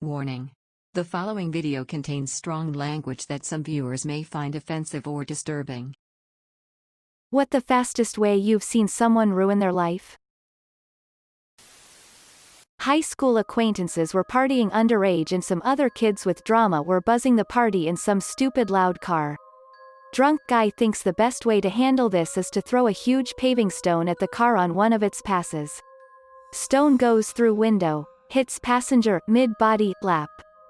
Warning. The following video contains strong language that some viewers may find offensive or disturbing. What the fastest way you've seen someone ruin their life? High school acquaintances were partying underage and some other kids with drama were buzzing the party in some stupid loud car. Drunk guy thinks the best way to handle this is to throw a huge paving stone at the car on one of its passes. Stone goes through window, hits passenger, mid-body, lap.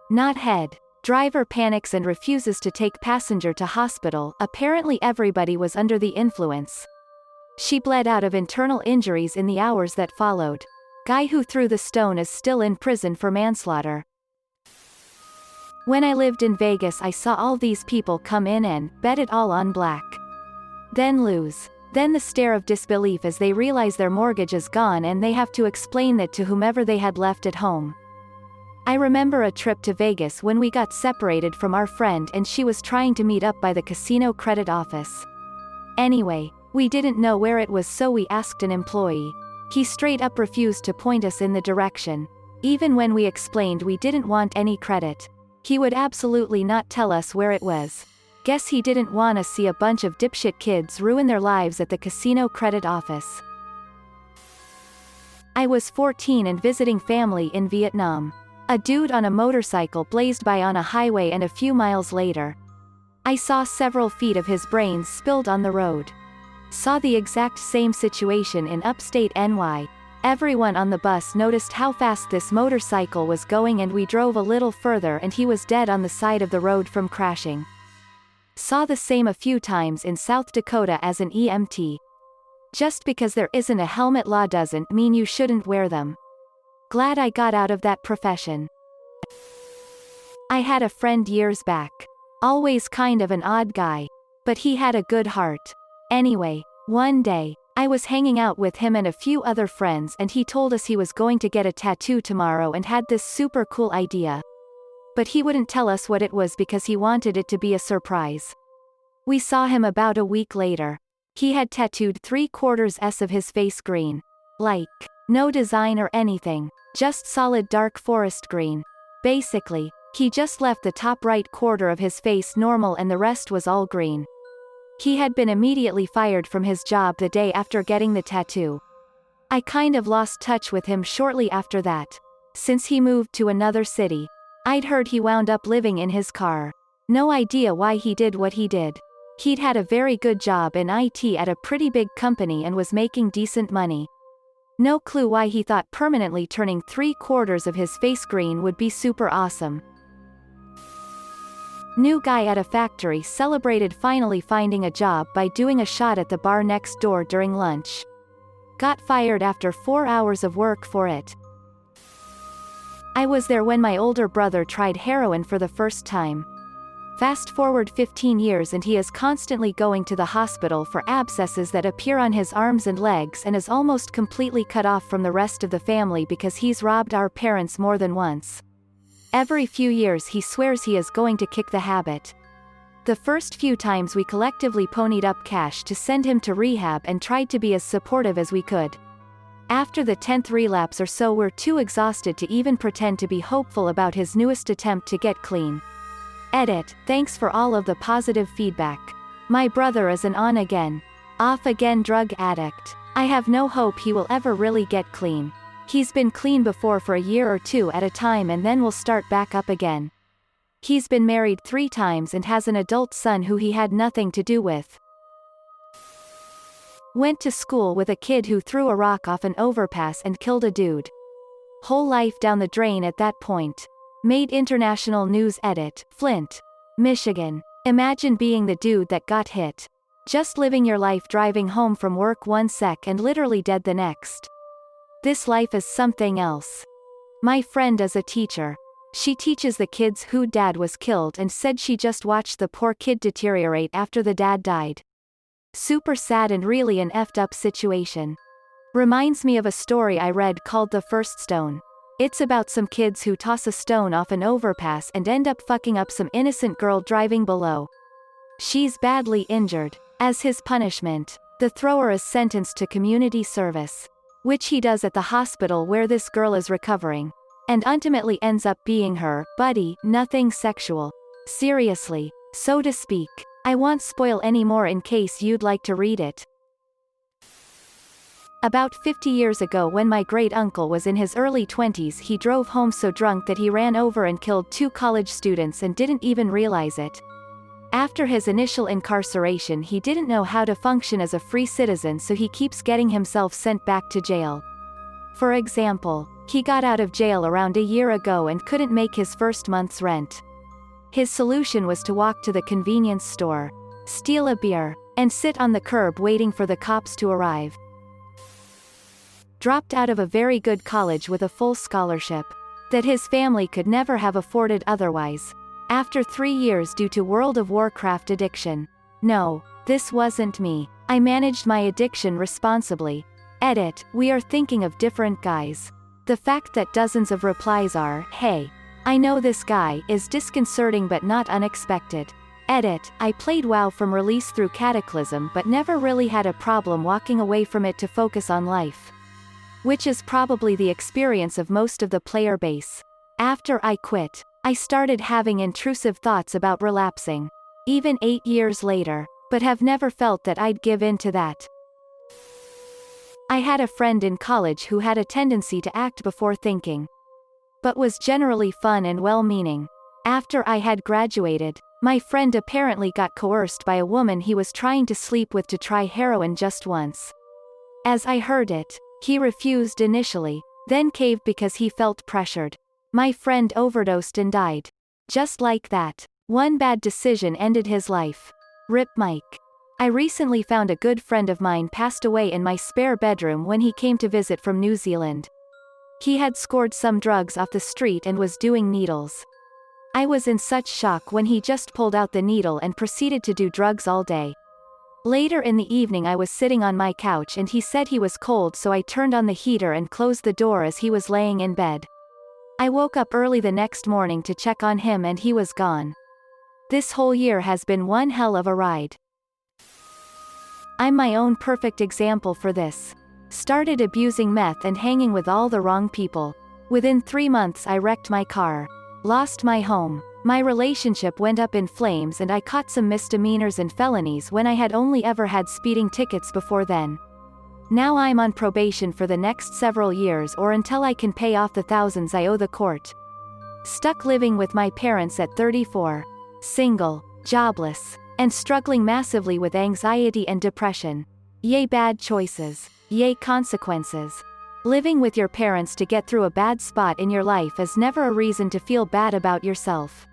Not head. Driver panics and refuses to take passenger to hospital. Apparently everybody was under the influence. She bled out of internal injuries in the hours that followed. Guy who threw the stone is still in prison for manslaughter. When I lived in Vegas, I saw all these people come in and bet it all on black. Then lose. Then the stare of disbelief as they realize their mortgage is gone and they have to explain that to whomever they had left at home. I remember a trip to Vegas when we got separated from our friend and she was trying to meet up by the casino credit office. Anyway, we didn't know where it was, so we asked an employee. He straight up refused to point us in the direction. Even when we explained we didn't want any credit, he would absolutely not tell us where it was. Guess he didn't want to see a bunch of dipshit kids ruin their lives at the casino credit office. I was 14 and visiting family in Vietnam. A dude on a motorcycle blazed by on a highway and a few miles later, I saw several feet of his brains spilled on the road. Saw the exact same situation in upstate NY. Everyone on the bus noticed how fast this motorcycle was going and we drove a little further and he was dead on the side of the road from crashing. Saw the same a few times in South Dakota as an EMT. Just because there isn't a helmet law doesn't mean you shouldn't wear them. Glad I got out of that profession. I had a friend years back. Always kind of an odd guy. But he had a good heart. Anyway, one day, I was hanging out with him and a few other friends and he told us he was going to get a tattoo tomorrow and had this super cool idea. But he wouldn't tell us what it was because he wanted it to be a surprise. We saw him about a week later. He had tattooed 3/4 of his face green. Like, no design or anything. Just solid dark forest green. Basically, he just left the top right quarter of his face normal and the rest was all green. He had been immediately fired from his job the day after getting the tattoo. I kind of lost touch with him shortly after that. Since he moved to another city. I'd heard he wound up living in his car. No idea why he did what he did. He'd had a very good job in IT at a pretty big company and was making decent money. No clue why he thought permanently turning 3/4 of his face green would be super awesome. New guy at a factory celebrated finally finding a job by doing a shot at the bar next door during lunch. Got fired after 4 hours of work for it. I was there when my older brother tried heroin for the first time. Fast forward 15 years and he is constantly going to the hospital for abscesses that appear on his arms and legs and is almost completely cut off from the rest of the family because he's robbed our parents more than once. Every few years he swears he is going to kick the habit. The first few times we collectively ponied up cash to send him to rehab and tried to be as supportive as we could. After the 10th relapse or so we're too exhausted to even pretend to be hopeful about his newest attempt to get clean. Edit, thanks for all of the positive feedback. My brother is an on-again, off-again drug addict. I have no hope he will ever really get clean. He's been clean before for a year or two at a time and then will start back up again. He's been married 3 times and has an adult son who he had nothing to do with. Went to school with a kid who threw a rock off an overpass and killed a dude. Whole life down the drain at that point. Made international news. Edit, Flint, Michigan. Imagine being the dude that got hit. Just living your life driving home from work one sec and literally dead the next. This life is something else. My friend is a teacher. She teaches the kids who dad was killed and said she just watched the poor kid deteriorate after the dad died. Super sad and really an effed up situation. Reminds me of a story I read called The First Stone. It's about some kids who toss a stone off an overpass and end up fucking up some innocent girl driving below. She's badly injured. As his punishment, the thrower is sentenced to community service. Which he does at the hospital where this girl is recovering. and ultimately ends up being her buddy, nothing sexual. Seriously, so to speak. I won't spoil any more in case you'd like to read it. About 50 years ago, when my great-uncle was in his early 20s, he drove home so drunk that he ran over and killed 2 college students and didn't even realize it. After his initial incarceration, he didn't know how to function as a free citizen, so he keeps getting himself sent back to jail. For example, he got out of jail around a year ago and couldn't make his first month's rent. His solution was to walk to the convenience store, steal a beer, and sit on the curb waiting for the cops to arrive. Dropped out of a very good college with a full scholarship that his family could never have afforded otherwise. After 3 years due to World of Warcraft addiction. No, this wasn't me. I managed my addiction responsibly. Edit, we are thinking of different guys. The fact that dozens of replies are, "Hey, I know this guy," is disconcerting but not unexpected. Edit, I played WoW from release through Cataclysm but never really had a problem walking away from it to focus on life. Which is probably the experience of most of the player base. After I quit, I started having intrusive thoughts about relapsing. Even 8 years later, but have never felt that I'd give in to that. I had a friend in college who had a tendency to act before thinking, but was generally fun and well-meaning. After I had graduated, my friend apparently got coerced by a woman he was trying to sleep with to try heroin just once. As I heard it, he refused initially, then caved because he felt pressured. My friend overdosed and died. Just like that. One bad decision ended his life. Rip Mike. I recently found a good friend of mine passed away in my spare bedroom when he came to visit from New Zealand. He had scored some drugs off the street and was doing needles. I was in such shock when he just pulled out the needle and proceeded to do drugs all day. Later in the evening I was sitting on my couch and he said he was cold, so I turned on the heater and closed the door as he was laying in bed. I woke up early the next morning to check on him and he was gone. This whole year has been one hell of a ride. I'm my own perfect example for this. Started abusing meth and hanging with all the wrong people. Within 3 months I wrecked my car. Lost my home. My relationship went up in flames and I caught some misdemeanors and felonies when I had only ever had speeding tickets before then. Now I'm on probation for the next several years or until I can pay off the thousands I owe the court. Stuck living with my parents at 34. Single, jobless, and struggling massively with anxiety and depression. Yay bad choices. Yay consequences. Living with your parents to get through a bad spot in your life is never a reason to feel bad about yourself.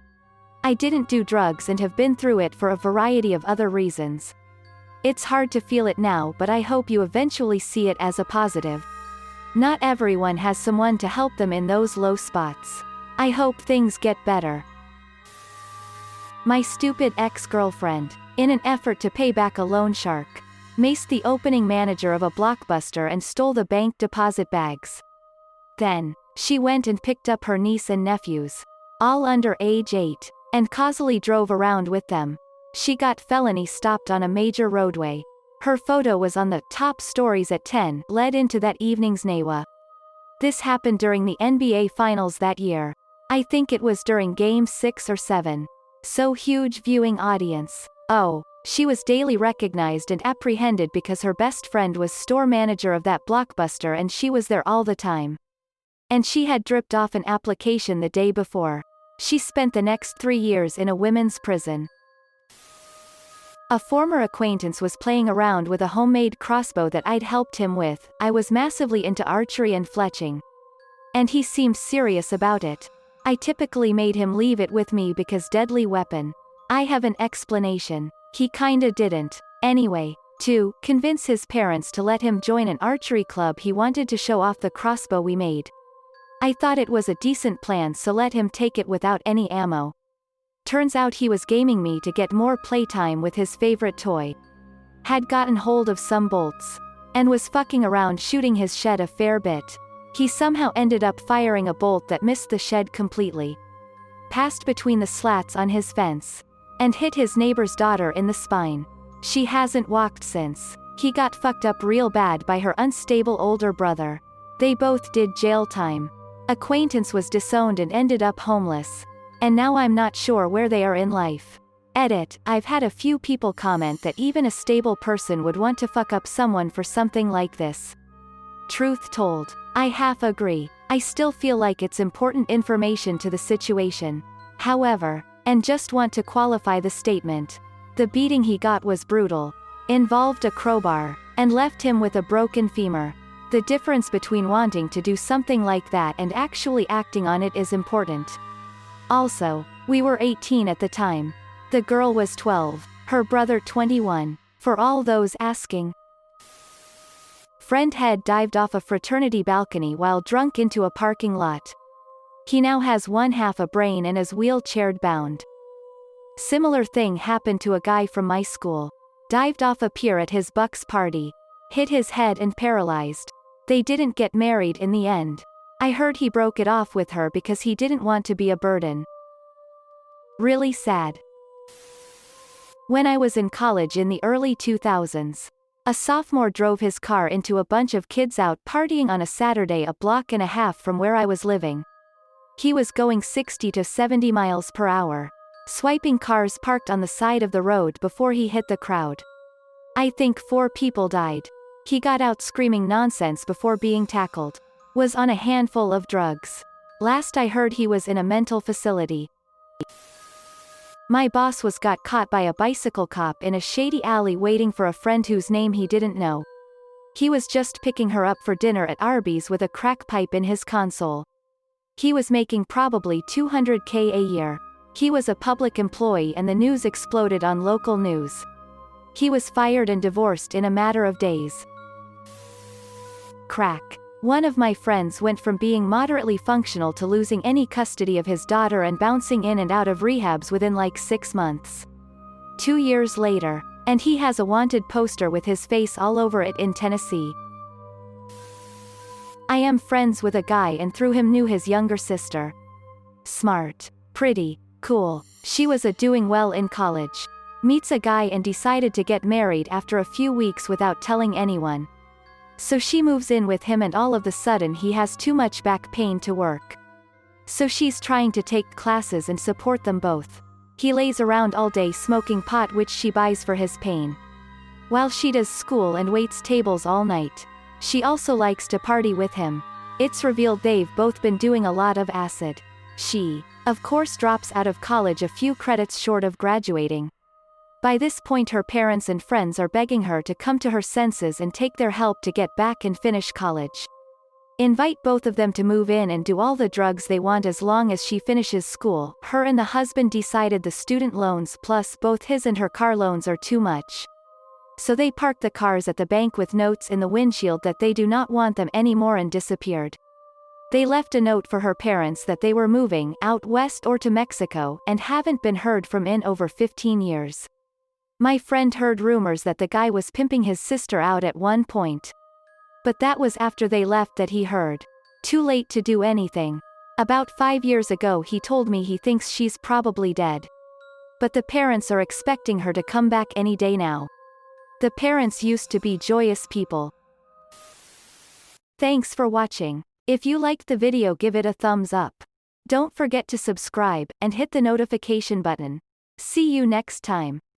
I didn't do drugs and have been through it for a variety of other reasons. It's hard to feel it now, but I hope you eventually see it as a positive. Not everyone has someone to help them in those low spots. I hope things get better. My stupid ex-girlfriend. In an effort to pay back a loan shark, maced the opening manager of a Blockbuster and stole the bank deposit bags. Then, she went and picked up her niece and nephews, all under age 8, and causally drove around with them. She got felony stopped on a major roadway. Her photo was on the top stories at 10, led into that evening's NAWA. This happened during the NBA Finals that year. I think it was during Game 6 or 7. So huge viewing audience. Oh, she was daily recognized and apprehended because her best friend was store manager of that Blockbuster and she was there all the time. And she had dripped off an application the day before. She spent the next 3 years in a women's prison. A former acquaintance was playing around with a homemade crossbow that I'd helped him with. I was massively into archery and fletching, and he seemed serious about it. I typically made him leave it with me because deadly weapon. I have an explanation. He kinda didn't. Anyway, to convince his parents to let him join an archery club, he wanted to show off the crossbow we made. I thought it was a decent plan, so let him take it without any ammo. Turns out he was gaming me to get more playtime with his favorite toy. Had gotten hold of some bolts, and was fucking around shooting his shed a fair bit. He somehow ended up firing a bolt that missed the shed completely, passed between the slats on his fence, and hit his neighbor's daughter in the spine. She hasn't walked since. He got fucked up real bad by her unstable older brother. They both did jail time. Acquaintance was disowned and ended up homeless. And now I'm not sure where they are in life. Edit, I've had a few people comment that even a stable person would want to fuck up someone for something like this. Truth told, I half agree. I still feel like it's important information to the situation. However, and just want to qualify the statement. The beating he got was brutal. Involved a crowbar, and left him with a broken femur. The difference between wanting to do something like that and actually acting on it is important. Also, we were 18 at the time. The girl was 12, her brother 21. For all those asking. Friend head dived off a fraternity balcony while drunk into a parking lot. He now has one half a brain and is wheelchair bound. Similar thing happened to a guy from my school. Dived off a pier at his bucks party. Hit his head and paralyzed. They didn't get married in the end. I heard he broke it off with her because he didn't want to be a burden. Really sad. When I was in college in the early 2000s, a sophomore drove his car into a bunch of kids out partying on a Saturday a block and a half from where I was living. He was going 60 to 70 miles per hour, swiping cars parked on the side of the road before he hit the crowd. I think 4 people died. He got out screaming nonsense before being tackled. Was on a handful of drugs. Last I heard he was in a mental facility. My boss got caught by a bicycle cop in a shady alley waiting for a friend whose name he didn't know. He was just picking her up for dinner at Arby's with a crack pipe in his console. He was making probably $200K a year. He was a public employee and the news exploded on local news. He was fired and divorced in a matter of days. Crack. One of my friends went from being moderately functional to losing any custody of his daughter and bouncing in and out of rehabs within like 6 months. 2 years later, and he has a wanted poster with his face all over it in Tennessee. I am friends with a guy and through him knew his younger sister. Smart. Pretty. Cool. She was doing well in college. Meets a guy and decided to get married after a few weeks without telling anyone. So she moves in with him and all of a sudden he has too much back pain to work. So she's trying to take classes and support them both. He lays around all day smoking pot which she buys for his pain. While she does school and waits tables all night. She also likes to party with him. It's revealed they've both been doing a lot of acid. She, of course, drops out of college a few credits short of graduating. By this point her parents and friends are begging her to come to her senses and take their help to get back and finish college. Invite both of them to move in and do all the drugs they want as long as she finishes school. Her and the husband decided the student loans plus both his and her car loans are too much. So they parked the cars at the bank with notes in the windshield that they do not want them anymore and disappeared. They left a note for her parents that they were moving out west or to Mexico and haven't been heard from in over 15 years. My friend heard rumors that the guy was pimping his sister out at one point. But that was after they left that he heard. Too late to do anything. About 5 years ago he told me he thinks she's probably dead. But the parents are expecting her to come back any day now. The parents used to be joyous people. Thanks for watching. If you liked the video, give it a thumbs up. Don't forget to subscribe and hit the notification button. See you next time.